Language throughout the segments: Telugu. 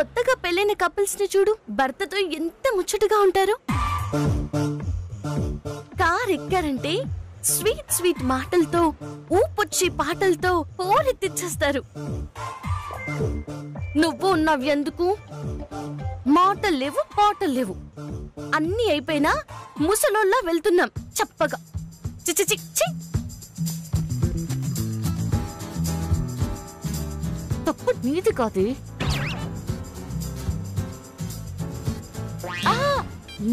కొత్తగా పెళ్ళైన కపుల్స్ ని చూడు, భర్తతో ఎంత ముచ్చటగా ఉంటారు. కార్ ఎక్కారంటే స్వీట్ స్వీట్ మాటలతో, ఊపొచ్చి పాటలతో పోరెత్తిచ్చేస్తారు. నువ్వు ఉన్నావు ఎందుకు? మాటలు లేవు, పాటలు లేవు. అన్నీ అయిపోయినా ముసలోళ్ళ వెళ్తున్నాం చప్పగా. చిచి తప్పు నీది కాదే.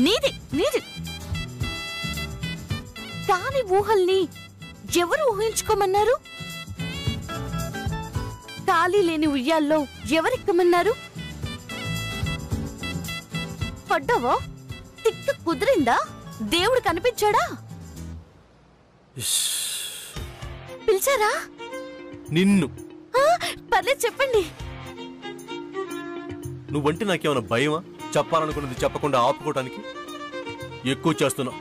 నీది నీది. కాని ఊహల్ని ఎవరు ఊహించుకోమన్నారు? ఖాళీ లేని ఉయ్యాల్లో ఎవరెక్కమన్నారు? పడ్డావా? తిక్క కుదిరిందా? దేవుడు కనిపించాడా? పిలిచారా నిన్ను? పర్లేదు చెప్పండి. నువ్వంటే నాకేమైనా భయమా? చెప్పాలనుకున్నది చెప్పకుండా ఆపుకోవటానికి? ఎక్కువ చేస్తున్నా.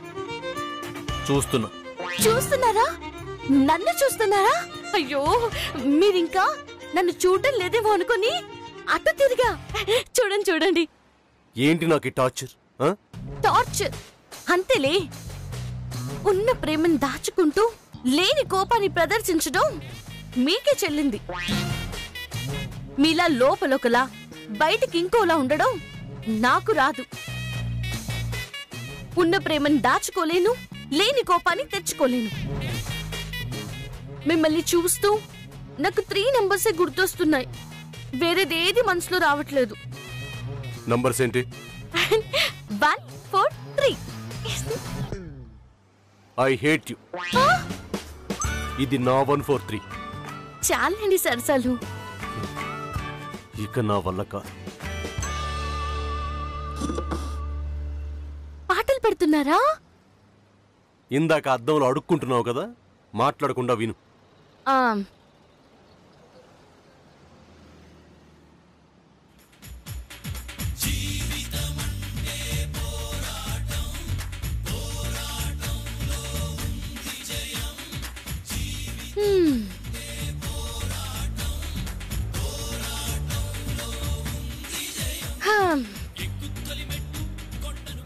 చూస్తున్నారా? నన్ను చూస్తున్నారా? అయ్యో, మీరింకా నన్ను చూడడం లేదేమో అనుకుని అటు తిరిగా. చూడండి. ఏంటి నాకు టార్చర్? టార్చర్ అంతేలే. ఉన్న ప్రేమను దాచుకుంటూ లేని కోపాన్ని ప్రదర్శించడం మీకే చెల్లింది. మీలా లోపలొకలా బయటికి ఇంకోలా ఉండడం నాకు రాదు. ఉన్న ప్రేమను దాచుకోలేను, లేని కోపాన్ని తెచ్చుకోలేను. మిమ్మల్ని చూస్తూ నాకు 3 నంబర్సే గుర్తొస్తున్నాయి. వేరేదేది మనసులో రావట్లేదు. నంబర్స్ ఏంటి? 1 4 3. I hate you. ఇది నా 143. చాలండి సరసాలు. ఇక నా వల్ల కాదు. పాటలు పెడుతున్నారా? ఇందాక అద్దంలో అడుక్కుంటున్నావు కదా, మాట్లాడకుండా విను.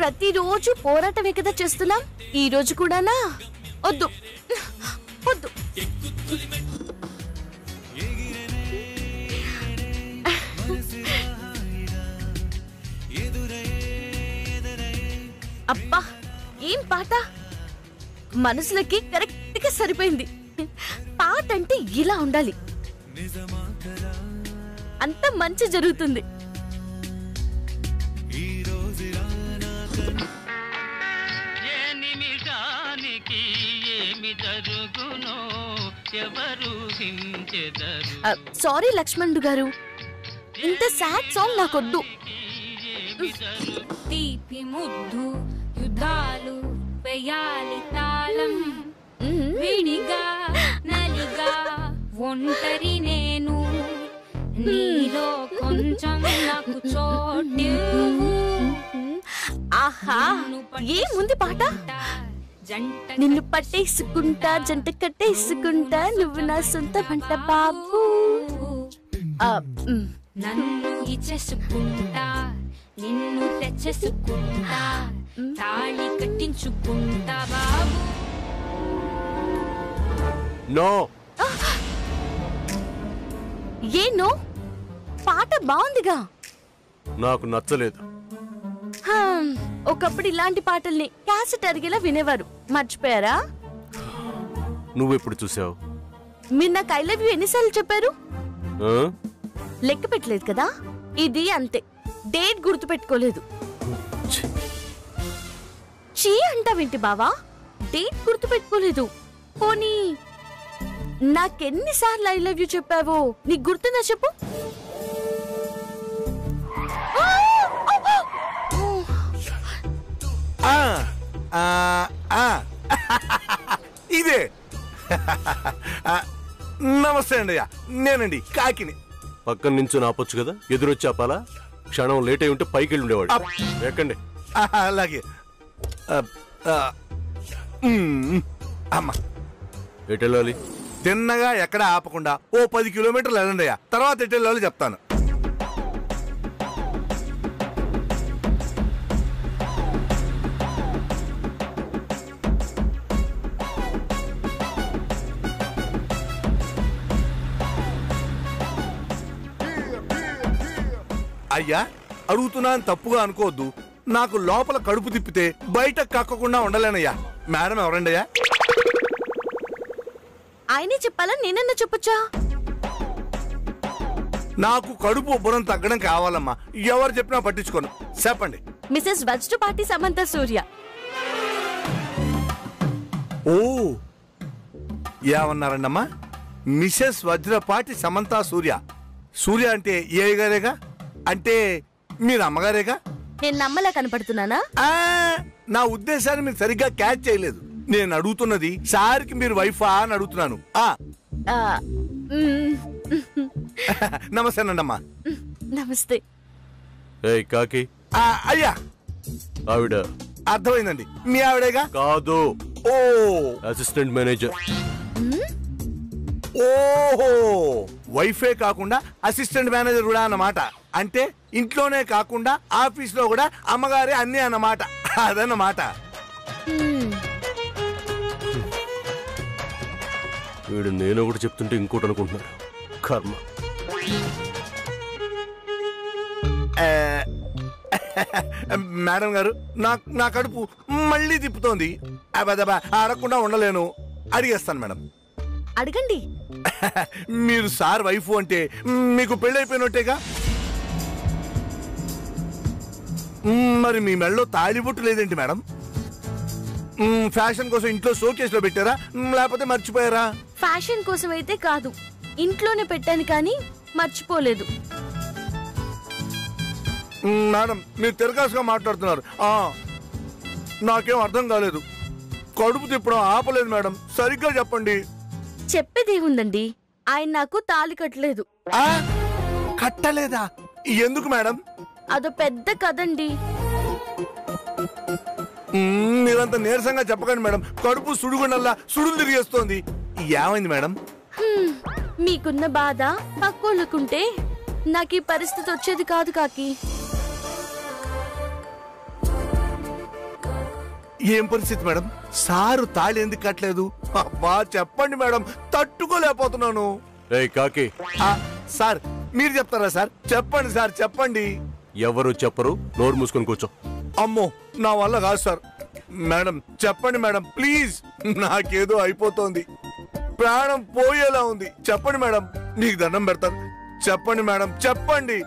ప్రతిరోజు పోరాటమే కదా చేస్తున్నాం. ఈ రోజు కూడానా? వద్దు. అబ్బా, ఏం పాట! మనసులకి కరెక్ట్ గా సరిపోయింది. పాట అంటే ఇలా ఉండాలి. అంత మంచి జరుగుతుంది. సారీ లక్ష్మణుడు గారు, ఇంత సాడ్ సాంగ్ నాకొద్దు. తీపి ముద్దు యుద్ధాలు వేయాలి తాళం, విడిగా నలిగా ఒంటరి నేను, నీలో కొంచెం నాకు చోటు. ఆహా, ఏముంది పాట! నిన్ను పట్టేసుకుంటా, జంట కట్టేసుకుంటా, నువ్వు నా సొంత పంట బాబు. నన్ను ఇచ్చేసుకుంటా, నిన్ను తెచ్చేసుకుంటా, తాళి కట్టించుకుంటా బాబు. నో. ఏనో? పాట బాగుందిగా. నాకు నచ్చలేదు. ఒకప్పుడు ఇలాంటి పాటల్ని క్యాసెట్ అరిగేలా వినేవారు, మర్చిపోయారా? నువ్వెప్పుడు చూసావు? మీరు నాకు ఐ లవ్ యూ ఎన్నిసార్లు చెప్పారు? లెక్క పెట్టలేదు కదా. ఇది అంతే, డేట్ గుర్తు పెట్టుకోలేదు. చీ అంటావేంటి బావా? డేట్ గుర్తు పెట్టుకోలేదు. పోనీ నాకెన్నిసార్లు ఐ లవ్ యూ చెప్పావో నీకు గుర్తుందా చెప్పు. ఇదే. నమస్తే అండి, నేనండి కాకిని. పక్కన నుంచి ఆపొచ్చు కదా, ఎదురొచ్చి ఆపాలా? క్షణం లేట్ అయి ఉంటే పైకి వెళ్ళి ఉండేవాడు. ఎక్కండి. అలాగే. అమ్మా, ఎటు వెళ్ళాలి? తిన్నగా ఎక్కడ ఆపకుండా ఓ 10 కిలోమీటర్లు వెళ్ళండి, తర్వాత ఎటు వెళ్ళాలో చెప్తాను. అయ్యా అడుగుతున్నాను తప్పుగా అనుకోవద్దు. నాకు లోపల కడుపు తిప్పితే బయట కక్కకుండా ఉండలేనయ్యా. మేడం ఎవరండి అయ్యా? ఆయనే చెప్పాలా నేనన్నా చెప్పొచ్చా? నాకు కడుపు ఉబ్బరం తగ్గడం కావాలమ్మా. ఎవరు చెప్పినా పట్టించుకోను. చెప్పండి. మిసెస్ వజ్రపాటి సమంత సూర్య. ఓ ఏమన్నారండమ్మా? మిసెస్ వజ్రపాటి సమంత సూర్య. సూర్య అంటే ఏ గారేగా? అంటే మీరు అమ్మగారేగా? నేను నమ్మలా కనపడుతున్నానా? నా ఉద్దేశాన్ని మీరు సరిగ్గా క్యాచ్ చేయలేదు. నేను అడుగుతున్నది సార్కి మీరు వైఫా అని అడుగుతున్నాను. నమస్తేనండమ్మా. నమస్తే. కాకి అయ్యా ఆవిడ అర్థమైందండి. మీ ఆవిడేగా? కాదు. ఓ అసిస్టెంట్ మేనేజర్. ఓహో వైఫే కాకుండా అసిస్టెంట్ మేనేజర్ కూడా అన్నమాట. అంటే ఇంట్లోనే కాకుండా ఆఫీస్ లో కూడా అమ్మగారే అన్ని అన్నమాట. అదన్నమాట. వీడు నేను ఒకటి చెప్తుంటే ఇంకోటి అనుకుంటున్నాడు. కర్మ. మేడం గారు నా కడుపు మళ్ళీ తిప్పుతోంది. అడగకుండా ఉండలేను. అడిగేస్తాను మేడం. అడగండి. మీరు సార్ వైఫ్ అంటే మీకు పెళ్ళైపోయినట్టేగా? మరి మీ మెళ్ళలో తాళిబొట్టు లేదేంటి మేడం? ఫ్యాషన్ కోసం ఇంట్లో షోకేస్ లో పెట్టారా లేకపోతే మర్చిపోయారా? ఫ్యాషన్ కోసం అయితే కాదు, ఇంట్లోనే పెట్టాను కానీ మర్చిపోలేదు. మేడం మీరు తిరగాసుగా మాట్లాడుతున్నారు. నాకేం అర్థం కాలేదు. కడుపు తిప్పడం ఆపలేదు మేడం. సరిగ్గా చెప్పండి. చెప్పేదేముందండి, ఆయన నాకు తాళి కట్టలేదు. కట్టలేదా? ఎందుకు మేడం? అదో పెద్ద కదండి. మీరంత నీరసంగా చెప్పకండి మేడం. కడుపు సుడుగుండల్లా సుడులు తిరిగేస్తోంది. ఏమైంది మేడం? మీకున్న బాధ పక్కోళ్ళకుంటే నాకు ఈ పరిస్థితి వచ్చేది కాదు కాకి. ఏం పరిస్థితి మేడం? సారు తాళి ఎందుకు కట్టలేదు? అబ్బా చెప్పండి మేడం, తట్టుకోలేకపోతున్నాను. కాకి సార్ మీరు చెప్తారా సార్? చెప్పండి సార్ చెప్పండి. ఎవరు చెప్పరు, నోరు మూసుకొని కూర్చో. అమ్మో నా వల్ల కాదు సార్. మేడం చెప్పండి మేడం ప్లీజ్. నాకేదో అయిపోతోంది. ప్రాణం పోయేలా ఉంది. చెప్పండి మేడం, నీకు దండం పెడతాను. చెప్పండి మేడం చెప్పండి.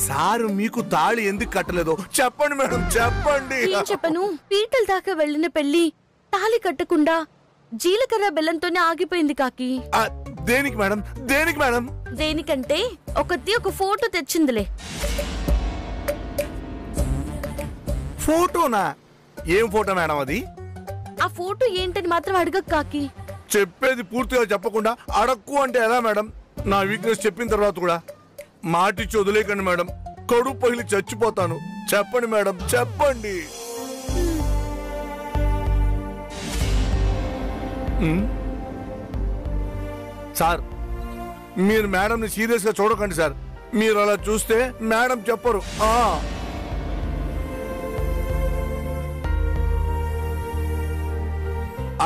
సారు మీకు తాళి ఎందుకు కట్టలేదో చెప్పండి మేడం చెప్పండి. ఏం చెప్పను? పీటల దాకా వెళ్ళిన పెళ్లి తాళి కట్టకుండా జీలకర్ర బెల్లంతోనే ఆగిపోయింది కాకి. దేనికి మేడం? దేనికి మేడం? దేనికంటే ఒక ఫోటో తెచ్చిందిలే. ఫోటోనా? ఏం ఫోటో మేడం అది? ఆ ఫోటో ఏంటని మాత్రం అడగకు కాకి. చెప్పేది పూర్తిగా చెప్పకుండా అడక్కు అంటే ఎలా మేడం? నా వీక్నెస్ చెప్పిన తర్వాత కూడా మాటిచ్చి వదిలేకండి మేడం. కడుపు పగిలి చచ్చిపోతాను. చెప్పండి మేడం చెప్పండి. సార్ మీరు మేడంని సీరియస్ గా చూడకండి సార్. మీరు అలా చూస్తే మేడం చెప్పరు.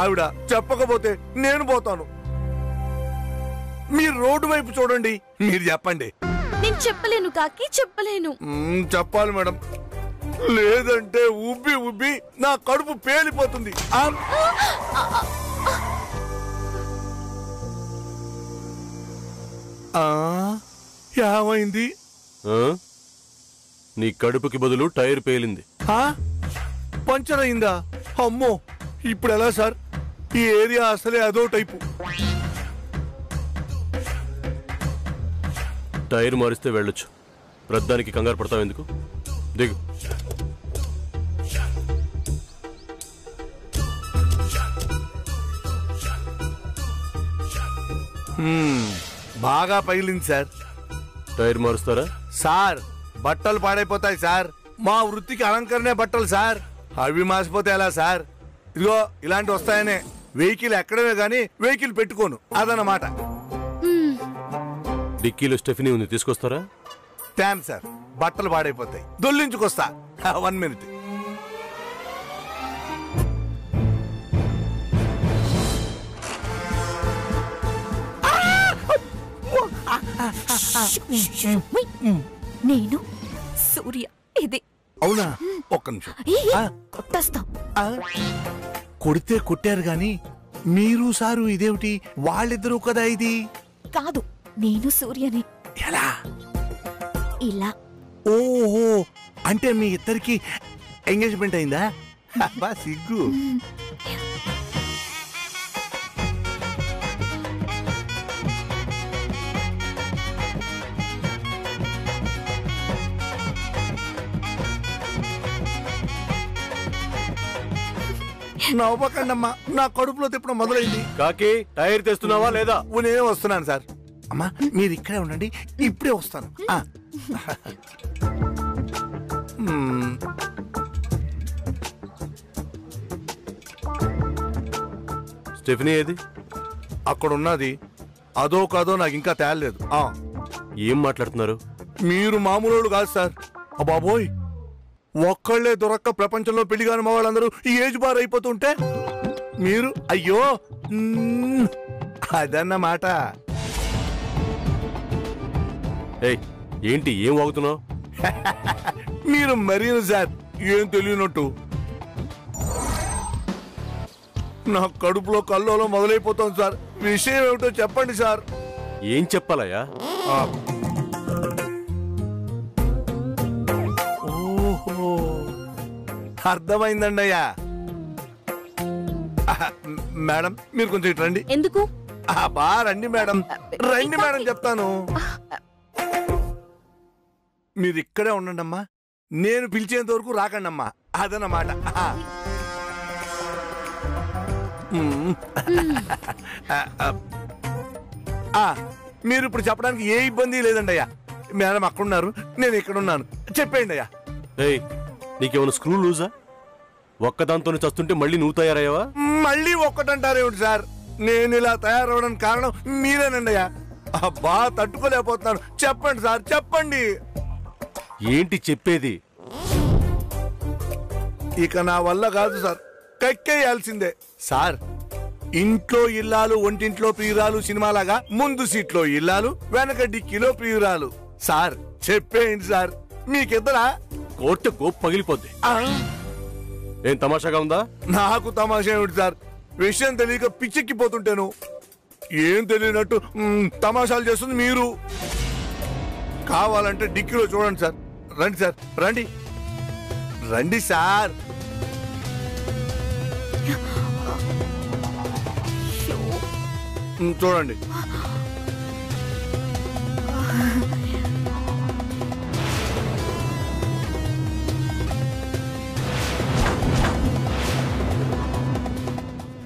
ఆవిడ చెప్పకపోతే నేను పోతాను. మీరు రోడ్డు వైపు చూడండి. మీరు చెప్పండి. నేను చెప్పలేను కాకి, చెప్పలేను. చెప్పాలి మేడం, లేదంటే ఉబ్బి ఉబ్బి నా కడుపు పేలిపోతుంది. ఏమైంది? నీ కడుపుకి బదులు టైర్ పేలింది. పంచర్ అయిందా? అమ్మో ఇప్పుడు ఎలా సార్? ఈ ఏరియా అసలే అదో టైపు. టైర్ మారిస్తే వెళ్ళొచ్చు. ప్రద్దానికి కంగారు పడతావు ఎందుకు? దిగు. బాగా పగిలింది సార్. టైర్ మారుస్తారా? సార్ బట్టలు పాడైపోతాయి సార్. మా వృత్తికి అలంకరణే బట్టలు సార్. అవి మాసిపోతే ఎలా సార్? ఇదిగో ఇలాంటి వస్తాయనే వెహికల్ ఎక్కడమే గానీ వెహికల్ పెట్టుకోను అదన్నమాట. డిక్కీలో స్టెఫినీ ఉంది, తీసుకొస్తారా? Thanks sir. బట్టలు పాడైపోతాయి, దొల్లించుకొస్తా. 1 minute. నేను సూర్య ఇది. అవునా? ఒక్క నిమిషం. కొట్టేస్తాం. కొడితే కొట్టారు గాని మీరు సారు ఇదేమిటి? వాళ్ళిద్దరూ కదా ఇది. కాదు, నేను సూర్యని. ఎలా? ఇలా. ఓహో, అంటే మీ ఇద్దరికి ఎంగేజ్మెంట్ అయిందా? బా సిగ్గు. నవ్వకండమ్మా, నా కడుపులో తిప్పడం మొదలైంది. కాకి టైర్ తెస్తున్నావా లేదా? నేనే వస్తున్నాను సార్. అమ్మా మీరు ఇక్కడే ఉండండి, ఇప్పుడే వస్తాను. స్టెఫనీ ఏది? అక్కడ ఉన్నది. అదో కాదో నాకు ఇంకా తేలలేదు. ఏం మాట్లాడుతున్నారు? మీరు మామూలు కాదు సార్. అబాబోయ్, ఒక్కళ్లే దొరక్క ప్రపంచంలో పెళ్లి కాని మా వాళ్ళందరూ ఈ ఏజ్ బార్ అయిపోతుంటే మీరు అయ్యో అదన్నమాట. ఏంటి ఏం వాగుతున్నావు? మీరు మరీను సార్ ఏం తెలియనట్టు. నా కడుపులో కల్లోలో మొదలైపోతుంది సార్. విషయం ఏమిటో చెప్పండి సార్. ఏం చెప్పాలయ్యా? ఓహో, అర్థమైందండి అయ్యా. మేడం మీరు కొంచెం ఇటు రండి. ఎందుకు? బా రండి మేడం, రండి మేడం చెప్తాను. మీరు ఇక్కడే ఉండండి అమ్మా, నేను పిలిచేంత వరకు రాకండి అమ్మా. అదన్నమాట. మీరు ఇప్పుడు చెప్పడానికి ఏ ఇబ్బంది లేదండి అయ్యా. మేడం అక్కడున్నారు, నేను ఇక్కడున్నాను. చెప్పేయండి అయ్యా. నీకేమైనా స్క్రూ లూజా? ఒక్కదాంతోనే చస్తుంటే మళ్ళీ నువ్వు తయారయ్యావా? మళ్ళీ ఒక్కటంటారేమిటి సార్? నేను ఇలా తయారవడానికి కారణం మీరేనండి అయ్యా. అబ్బా తట్టుకోలేకపోతున్నాను. చెప్పండి సార్, చెప్పండి. ఏంటి చెప్పేది? ఇక నా వల్ల కాదు సార్, కక్కేయాల్సిందే సార్. ఇంట్లో ఇల్లాలు, ఒంటింట్లో ప్రియురాలు సినిమాలాగా ముందు సీట్లో ఇల్లాలు, వెనక డిక్కీలో ప్రియురాలు. సార్ చెప్పేయండి సార్. మీకిద్దరా? కోర్టు కోప్ పగిలిపోద్ది. ఏం తమాషాగా ఉందా? నాకు తమాషా ఏమిటి సార్? విషయం తెలియక పిచ్చెక్కిపోతుంటేను ఏం తెలియనట్టు తమాషాలు చేస్తుంది మీరు. కావాలంటే డిక్కీలో చూడండి సార్. రండి సార్, రండి రండి సార్. చూడండి.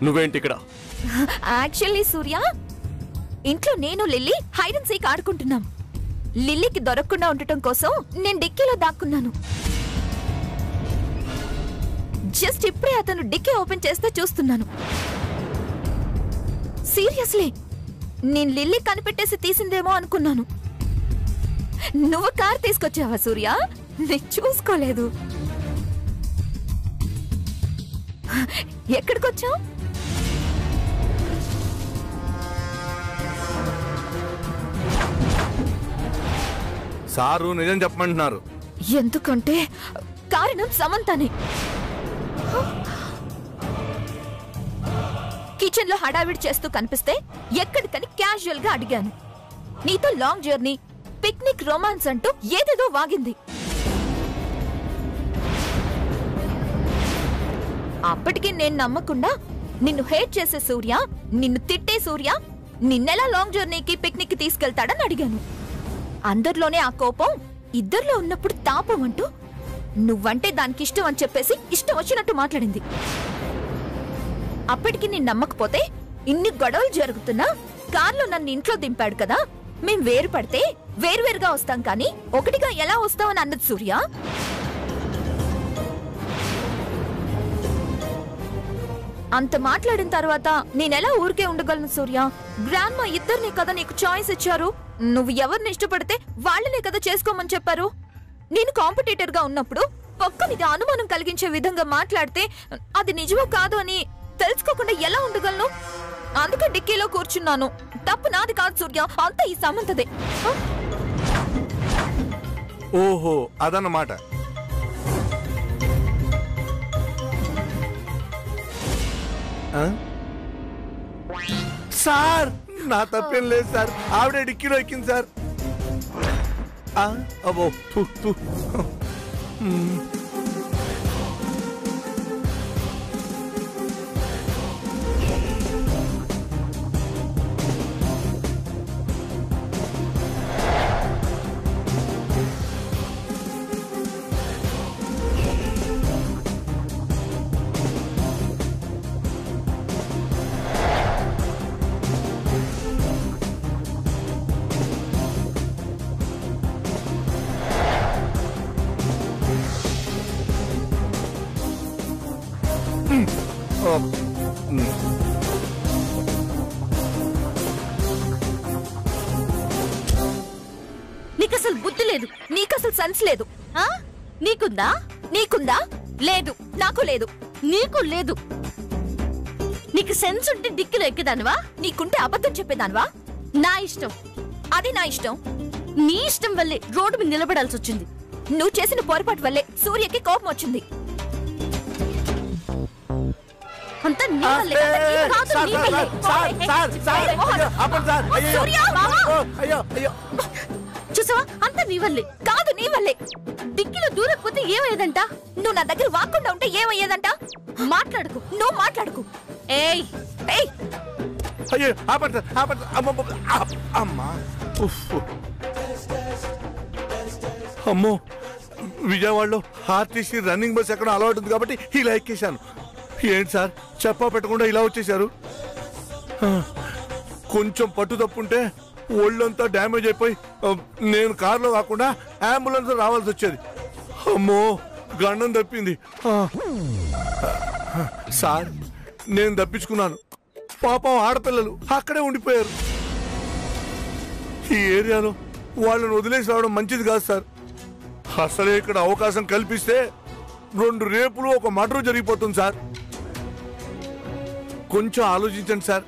నువ్వేంటి ఇక్కడ? యాక్చువల్లీ సూర్య, ఇంట్లో నేను లిల్లీ హైడ్ అండ్ సీక్ ఆడుకుంటున్నాం. లిల్లీకి దొరకకుండా ఉండటం కోసం నేను డిక్కీలో దాక్కున్నాను. జస్ట్ ఇప్పుడే అతను డిక్కీ ఓపెన్ చేస్తే చూస్తున్నాను. సీరియస్లీ, నేను లిల్లీ కనిపెట్టేసి తీసిందేమో అనుకున్నాను. నువ్వు కార్ తీసుకొచ్చావా సూర్య? నేను చూసుకోలేదు. ఎక్కడికొచ్చావు? సారు నిజం చెప్పమంటున్నారు. ఎందుకంటే కారణం సమంతనే. కిచెన్ లో హడావిడి చేస్తూ కనిపిస్తే ఎక్కడికని క్యాజువల్ గా అడిగాను. నీతో లాంగ్ జర్నీ, పిక్నిక్, రొమాన్స్ అంటూ ఏదేదో వాగింది. అప్పటికి నేను నమ్మకుండా నిన్ను హేట్ చేసే సూర్య, నిన్ను తిట్టే సూర్య నిన్నెలా లాంగ్ జర్నీకి, పిక్నిక్ కి తీసుకెళ్తాడని అడిగాను. అందరిలోనే ఆ కోపం, ఇద్దరిలో ఉన్నప్పుడు తాపం అంటూ నువ్వంటే దానికి ఇష్టం అని చెప్పేసి ఇష్టం వచ్చినట్టు మాట్లాడింది. అప్పటికి నేను నమ్మకపోతే ఇన్ని గొడవలు జరుగుతున్నా కార్లో నన్ను ఇంట్లో దింపాడు కదా. మేం వేరు పడితే వేరువేరుగా వస్తాం కానీ ఒకటిగా ఎలా వస్తామని అన్నది సూర్య. అంత మాట్లాడిన తర్వాత నేనెలా ఊరికే ఉండగలను సూర్య? గ్రాండ్ మా ఇద్దరిని కదా నీకు చాయిస్ ఇచ్చారు. నువ్వు ఎవరిని ఇష్టపడితే వాళ్ళనే కదా చేసుకోమని చెప్పారు. నేను కాంపిటీటర్ గా ఉన్నప్పుడు పక్కనిది అనుమానం కలిగించే విధంగా మాట్లాడితే అది నిజమో కాదు అని తెలుసుకోకుండా ఎలా ఉండగలను? అందుకే డిక్కీలో కూర్చున్నాను. తప్పు నాది కాదు సూర్య, అంతా ఈ సమంతదే. ఓహో అదన్నమాట. సార్ నా తప్పేం లేదు సార్, ఆవిడ డిక్కీలో ఎక్కింది సార్. అబ్బో నీకసలు బుద్ధి లేదు, నీకసలు సెన్స్ లేదు. నీకుందా? నీకుందా? లేదు. నాకు లేదు. నీకు లేదు. నీకు సెన్స్ ఉంటే డిక్కిలో ఎక్కేదానివా? నీకుంటే అబద్ధం చెప్పేదానివా? నా ఇష్టం. అది నా ఇష్టం. నీ ఇష్టం వల్లే రోడ్డు మీద నిలబడాల్సి వచ్చింది. నువ్వు చేసిన పొరపాటు వల్లే సూర్యకి కోపం వచ్చింది. అంతా నీ వల్లే. కాదు, నీ వల్లే. చూసావా, అంతా నీ వల్లే. కాదు, నీ వల్లే. డిక్కీలో దూరకపోతే ఏమయ్యేదంట? నువ్వు నా దగ్గర వాక్కుండా ఉంటే ఏమయ్యేదంట? మాట్లాడుకు, నువ్వు మాట్లాడుకు. ఏయ్ ఏయ్ అయ్యో అమ్మా అమ్మో, విజయవాడలో ఆర్టీసీ రన్నింగ్ బస్ ఎక్కడ అలవాటు ఉంది కాబట్టి ఇలా ఎక్కేశాను. ఏంటి సార్ చెప్పా పెట్టకుండా ఇలా వచ్చేసారు? కొంచెం పట్టు తప్పుంటే ఒళ్ళంతా డ్యామేజ్ అయిపోయి నేను కారులో కాకుండా అంబులెన్స్ రావాల్సి వచ్చేది. అమ్మో గండం తప్పింది. సార్ నేను తప్పించుకున్నాను, పాపం ఆడపిల్లలు అక్కడే ఉండిపోయారు. ఈ ఏరియాలో వాళ్ళని వదిలేసి రావడం మంచిది కాదు సార్. అసలే ఇక్కడ అవకాశం కల్పిస్తే 2 రేపులు ఒక మర్డర్ జరిగిపోతుంది సార్. కొంచెం ఆలోచించండి సార్.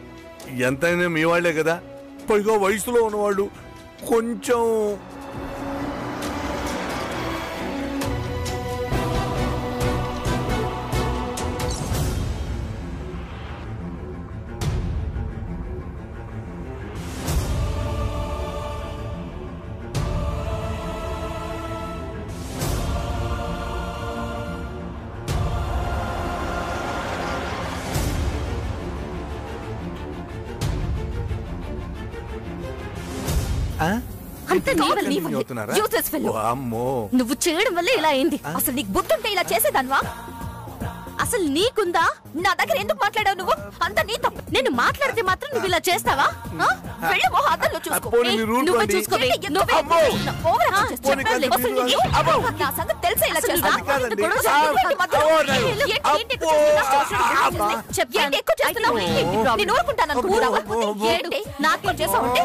ఎంతైనా మీ వాళ్లే కదా, పైగా వయసులో ఉన్నవాళ్ళు. కొంచెం నువ్వు చేయడం వల్ల ఇలా అయింది. అసలు నీకు బుద్ధుంటే ఇలా చేసేదాన్వా? అసలు నీకుందా? నా దగ్గర ఎందుకు మాట్లాడావు నువ్వు? అంత నీ తప్పు. నేను మాట్లాడితే మాత్రం నువ్వు ఇలా చేస్తావా? వెళ్ళి మొహం అద్దంలో చూసుకో. నువ్వే చూసుకోవే. నా సంగతి తెలిసే ఇలా చేస్తావా? నేను ఊరుకుంటాను అనుకుంటున్నావా? ఏంటి నాకేం చేసావంటే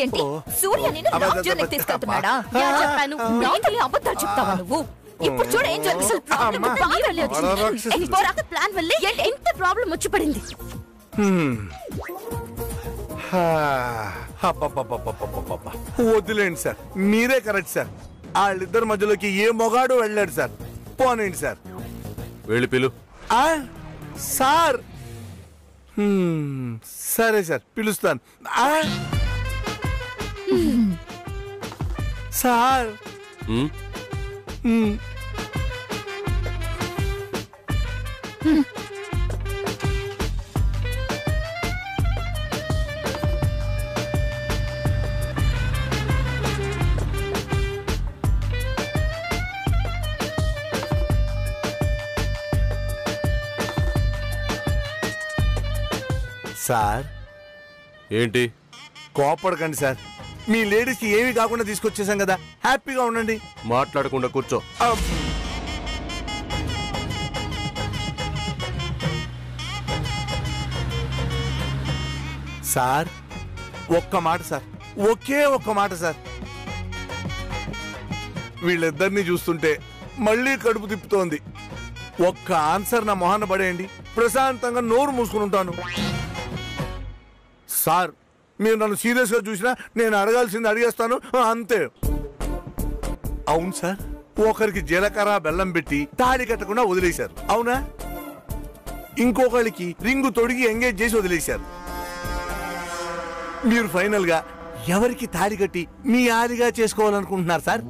ఏంటి? సూర్య నేను లవ్ జోన్కి తీసుకెళ్తున్నాడా? చెప్పాను. అబద్ధాలు చెప్తావా నువ్వు? ఇప్పుడు చూడ ఏం జరిగింది? ప్లాన్ వల్లే ఎంత ప్రాబ్లం వచ్చి పడింది. వదిలేండి సార్, మీరే కరెక్ట్ సార్. వాళ్ళిద్దరి మధ్యలోకి ఏ మొగాడు వెళ్ళాడు సార్. పోనండి సార్. వెళ్ళి పిలు. సార్ సరే సార్ పిలుస్తాను. సార్ సార్ ఏంటి? కోపడకండి సార్. మీ లేడీస్కి ఏమి కాకుండా తీసుకొచ్చేసాం కదా, హ్యాపీగా ఉండండి. మాట్లాడకుండా కూర్చో. సార్ ఒక్క మాట సార్, ఒకే ఒక్క మాట సార్. వీళ్ళిద్దరినీ చూస్తుంటే మళ్ళీ కడుపు తిప్పుతోంది. ఒక్క ఆన్సర్ నా మొహాన పడేయండి, ప్రశాంతంగా నోరు మూసుకుని ఉంటాను. సార్ మీరు నన్ను సీరియస్గా చూసినా నేను అడగాల్సింది అడిగేస్తాను, అంతే. అవును సార్, ఒకరికి జీలకర్ర బెల్లం పెట్టి తాళి కట్టకుండా వదిలేశారు, అవునా? ఇంకొకరికి రింగు తొడిగి ఎంగేజ్ చేసి వదిలేశారు. మీరు ఫైనల్ గా ఎవరికి తాళి కట్టి మీ ఆలిగా చేసుకోవాలనుకుంటున్నారు సార్?